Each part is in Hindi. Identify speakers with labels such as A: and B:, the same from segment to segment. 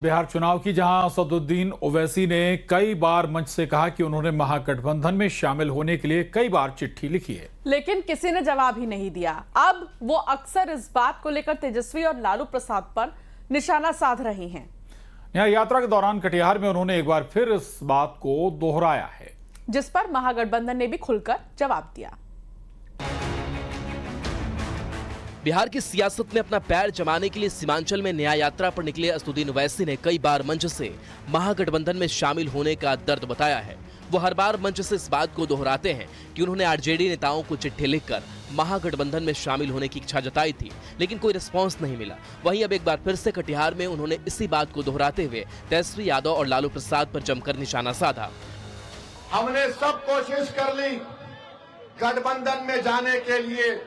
A: बिहार चुनाव की जहां असदुद्दीन ओवैसी ने कई बार मंच से कहा कि उन्होंने महागठबंधन में शामिल होने के लिए कई बार चिट्ठी लिखी है,
B: लेकिन किसी ने जवाब ही नहीं दिया। अब वो अक्सर इस बात को लेकर तेजस्वी और लालू प्रसाद पर निशाना साध रहे हैं।
A: यहाँ यात्रा के दौरान कटिहार में उन्होंने एक बार फिर इस बात को दोहराया है,
B: जिस पर महागठबंधन ने भी खुलकर जवाब दिया।
C: बिहार की सियासत में अपना पैर जमाने के लिए सीमांचल में न्याय यात्रा पर निकले असदुद्दीन ओवैसी ने कई बार मंच से महागठबंधन में शामिल होने का दर्द बताया है। वो हर बार मंच से इस बात को दोहराते हैं कि उन्होंने आरजेडी नेताओं को चिट्ठी लिखकर महागठबंधन में शामिल होने की इच्छा जताई थी, लेकिन कोई रिस्पॉन्स नहीं मिला। वहीं अब एक बार फिर से कटिहार में उन्होंने इसी बात को दोहराते हुए तेजस्वी यादव और लालू प्रसाद पर जमकर निशाना साधा।
D: हमने सब कोशिश कर ली गठबंधन में जाने के लिए,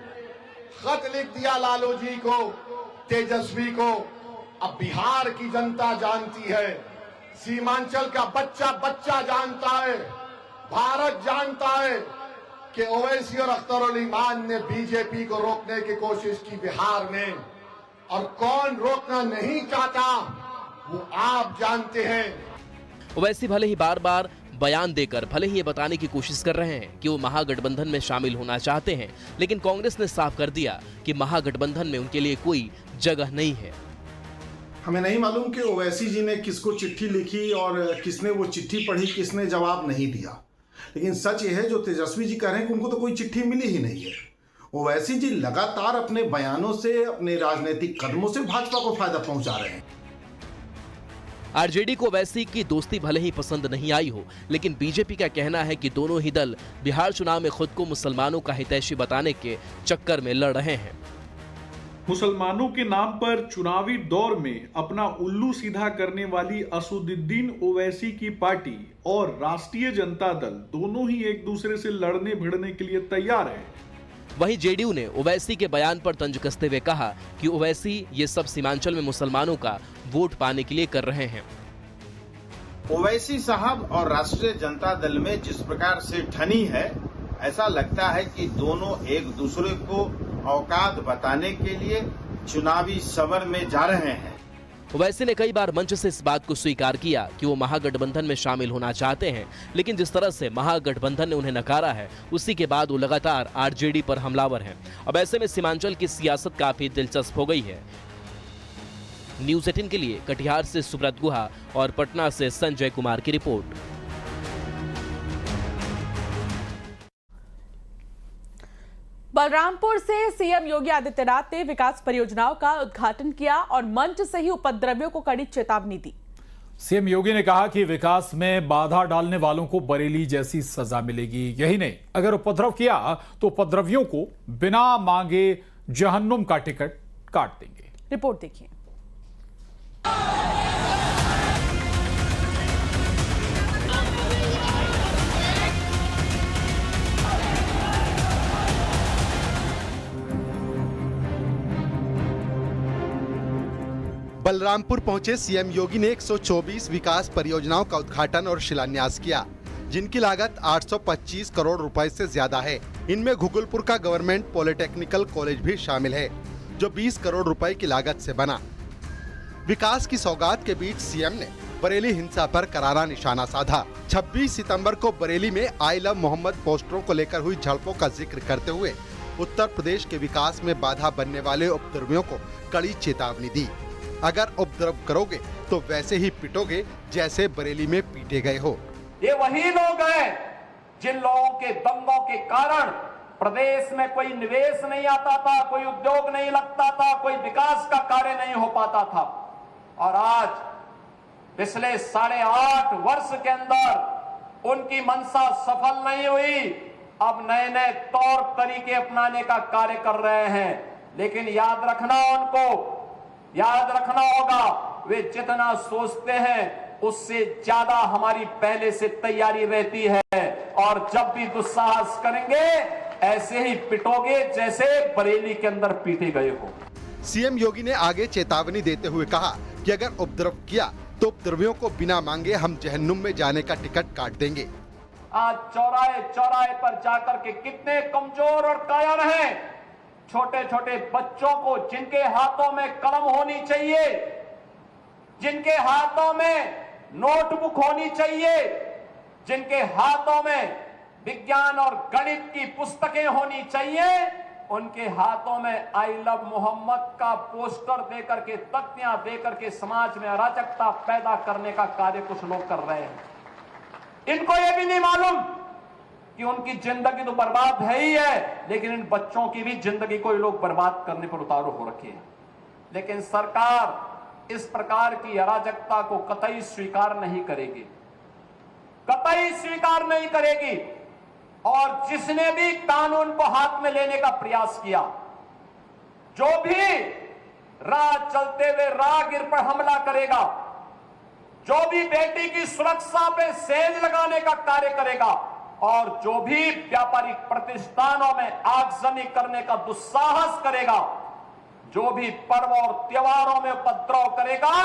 D: खत लिख दिया लालू जी को, तेजस्वी को। अब बिहार की जनता जानती है, सीमांचल का बच्चा बच्चा जानता है, भारत जानता है कि ओवैसी और अख्तर ईमान ने बीजेपी को रोकने की कोशिश की बिहार में, और कौन रोकना नहीं चाहता वो आप जानते हैं।
C: ओवैसी भले ही बार बार बयान देकर भले ही ये बताने की कोशिश कर रहे हैं कि वो महागठबंधन में शामिल होना चाहते हैं, लेकिन कांग्रेस ने साफ कर दिया कि महागठबंधन में उनके लिए कोई जगह नहीं है।
E: हमें नहीं मालूम कि ओवैसी जी ने किसको चिट्ठी लिखी और किसने वो चिट्ठी पढ़ी, किसने जवाब नहीं दिया, लेकिन सच ये है जो तेजस्वी जी कह रहे हैं कि उनको तो कोई चिट्ठी मिली ही नहीं है। ओवैसी जी लगातार अपने बयानों से, अपने राजनीतिक कदमों से भाजपा को फायदा पहुंचा रहे हैं।
C: आरजेडी को ओवैसी की दोस्ती भले ही पसंद नहीं आई हो, लेकिन बीजेपी का कहना है कि दोनों ही दल बिहार चुनाव में खुद को मुसलमानों का हितैषी बताने के चक्कर में लड़ रहे हैं।
F: मुसलमानों के नाम पर चुनावी दौर में अपना उल्लू सीधा करने वाली असदुद्दीन ओवैसी की पार्टी और राष्ट्रीय जनता दल दोनों ही एक दूसरे से लड़ने भिड़ने के लिए तैयार है।
C: वहीं जेडीयू ने ओवैसी के बयान पर तंज कसते हुए कहा कि ओवैसी ये सब सीमांचल में मुसलमानों का वोट पाने के लिए कर रहे हैं।
G: ओवैसी साहब और राष्ट्रीय जनता दल में जिस प्रकार से ठनी है, ऐसा लगता है कि दोनों एक दूसरे को औकात बताने के लिए चुनावी समर में जा रहे हैं।
C: ओवैसी ने कई बार मंच से इस बात को स्वीकार किया कि वो महागठबंधन में शामिल होना चाहते हैं, लेकिन जिस तरह से महागठबंधन ने उन्हें नकारा है, उसी के बाद वो लगातार आरजेडी पर हमलावर हैं। अब ऐसे में सीमांचल की सियासत काफी दिलचस्प हो गई है। न्यूज़ 18 के लिए कटिहार से सुब्रत गुहा और पटना से संजय कुमार की रिपोर्ट।
B: बलरामपुर से सीएम योगी आदित्यनाथ ने विकास परियोजनाओं का उद्घाटन किया और मंच से ही उपद्रवियों को कड़ी चेतावनी दी।
A: सीएम योगी ने कहा कि विकास में बाधा डालने वालों को बरेली जैसी सजा मिलेगी। यही नहीं, अगर उपद्रव किया तो उपद्रवियों को बिना मांगे जहन्नुम का टिकट काट देंगे।
B: रिपोर्ट देखिए।
H: बलरामपुर पहुंचे सीएम योगी ने 124 विकास परियोजनाओं का उद्घाटन और शिलान्यास किया, जिनकी लागत 825 करोड़ रुपए से ज्यादा है। इनमें घुगुलपुर का गवर्नमेंट पॉलिटेक्निकल कॉलेज भी शामिल है, जो 20 करोड़ रुपए की लागत से बना। विकास की सौगात के बीच सीएम ने बरेली हिंसा पर करारा निशाना साधा। 26 सितंबर को बरेली में आई लव मोहम्मद पोस्टरों को लेकर हुई झड़पों का जिक्र करते हुए उत्तर प्रदेश के विकास में बाधा बनने वाले उपद्रवियों को कड़ी चेतावनी दी। अगर उपद्रव करोगे तो वैसे ही पिटोगे जैसे बरेली में पीटे गए हो।
I: ये वही लोग हैं जिन लोगों के दंगों के कारण प्रदेश में कोई निवेश नहीं आता था, कोई उद्योग नहीं लगता था, कोई विकास का कार्य नहीं हो पाता था। और आज पिछले 8.5 वर्ष के अंदर उनकी मंशा सफल नहीं हुई। अब नए नए तौर तरीके अपनाने का कार्य कर रहे हैं, लेकिन याद रखना होगा, वे जितना सोचते हैं उससे ज्यादा हमारी पहले से तैयारी रहती है। और जब भी दुस्साहस करेंगे ऐसे ही पिटोगे जैसे बरेली के अंदर पीटे गए हो।
H: सीएम योगी ने आगे चेतावनी देते हुए कहा कि अगर उपद्रव किया तो उपद्रवियों को बिना मांगे हम जहन्नुम में जाने का टिकट काट देंगे।
I: आज चौराहे चौराहे पर जाकर के कितने कमजोर और कायर हैं, छोटे छोटे बच्चों को जिनके हाथों में कलम होनी चाहिए, जिनके हाथों में नोटबुक होनी चाहिए, जिनके हाथों में विज्ञान और गणित की पुस्तकें होनी चाहिए, उनके हाथों में आई लव मोहम्मद का पोस्टर देकर के, तख्तियां देकर के समाज में अराजकता पैदा करने का कार्य कुछ लोग कर रहे हैं। इनको यह भी नहीं मालूम कि उनकी जिंदगी तो बर्बाद है ही है, लेकिन इन बच्चों की भी जिंदगी को ये लोग बर्बाद करने पर उतारू हो रखे हैं। लेकिन सरकार इस प्रकार की अराजकता को कतई स्वीकार नहीं करेगी, कतई स्वीकार नहीं करेगी। और जिसने भी कानून को हाथ में लेने का प्रयास किया, जो भी राह चलते हुए राहगीर पर हमला करेगा, जो भी बेटी की सुरक्षा पे सेंध लगाने का कार्य करेगा, और जो भी व्यापारिक प्रतिष्ठानों में आगजनी करने का दुस्साहस करेगा, जो भी पर्व और त्योहारों में उपद्रव करेगा,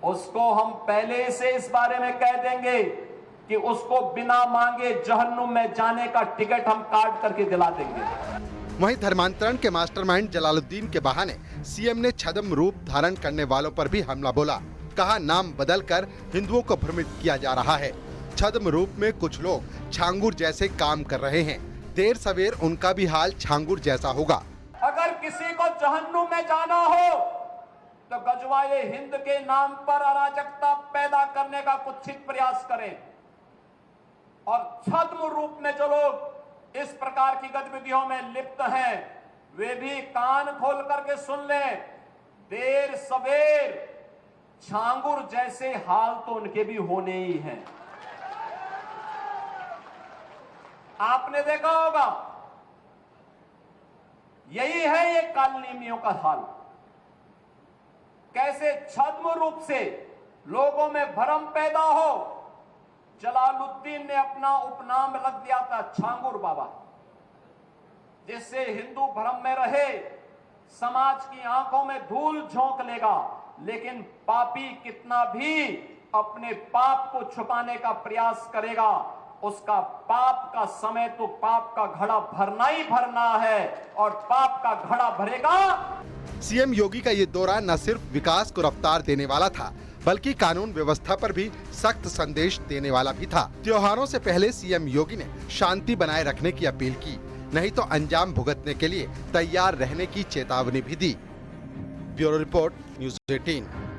I: उसको हम पहले से इस बारे में कह देंगे कि उसको बिना मांगे जहन्नुम में जाने का टिकट हम काट करके दिला देंगे।
H: वहीं धर्मांतरण के मास्टरमाइंड जलालुद्दीन के बहाने सीएम ने छद्म रूप धारण करने वालों पर भी हमला बोला। कहा नाम बदलकर हिंदुओं को भ्रमित किया जा रहा है। छद्म रूप में कुछ लोग छांगुर जैसे काम कर रहे हैं, देर सवेर उनका भी हाल छांगुर जैसा होगा।
I: अगर किसी को जहन्नुम में जाना हो तो गजवाए हिंद के नाम पर अराजकता पैदा करने का कुत्सित प्रयास करें, और छद्म रूप में जो लोग इस प्रकार की गतिविधियों में लिप्त हैं, वे भी कान खोल करके सुन लें, देर सवेर छांगुर जैसे हाल तो उनके भी होने ही हैं। आपने देखा होगा, यही है ये कालनेमियों का हाल। कैसे छद्म रूप से लोगों में भ्रम पैदा हो। जलालुद्दीन ने अपना उपनाम रख दिया था छांगुर बाबा, जिससे हिंदू भ्रम में रहे, समाज की आंखों में धूल झोंक लेगा, लेकिन पापी कितना भी अपने पाप को छुपाने का प्रयास करेगा, उसका पाप का समय तो पाप का घड़ा भरना ही भरना है, और पाप का घड़ा भरेगा।
H: सीएम योगी का ये दौरा न सिर्फ विकास को रफ्तार देने वाला था, बल्कि कानून व्यवस्था पर भी सख्त संदेश देने वाला भी था। त्योहारों से पहले सीएम योगी ने शांति बनाए रखने की अपील की, नहीं तो अंजाम भुगतने के लिए तैयार रहने की चेतावनी भी दी। Bureau report, news 18।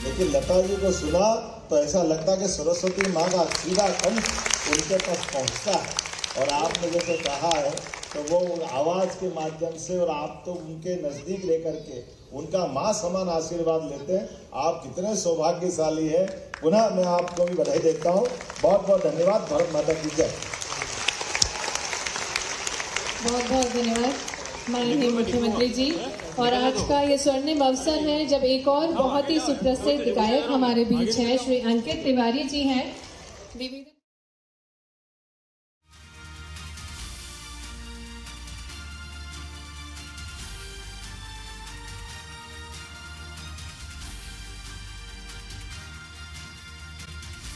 J: लेकिन लता जी को सुना तो ऐसा लगता कि सरस्वती माँ का सीधा कंठ उनके पास पहुँचता है। और आपने जैसे कहा है तो वो आवाज़ के माध्यम से, और आप तो उनके नज़दीक लेकर के उनका माँ समान आशीर्वाद लेते हैं। आप कितने सौभाग्यशाली हैं। पुनः मैं आपको भी बधाई देता हूँ। बहुत बहुत धन्यवाद। भारत माता की जय।
K: बहुत बहुत धन्यवाद माननीय मुख्यमंत्री जी। और आज का ये स्वर्णिम अवसर है जब एक और बहुत ही सुप्रसिद्ध गायक हमारे बीच है, श्री अंकित तिवारी जी हैं।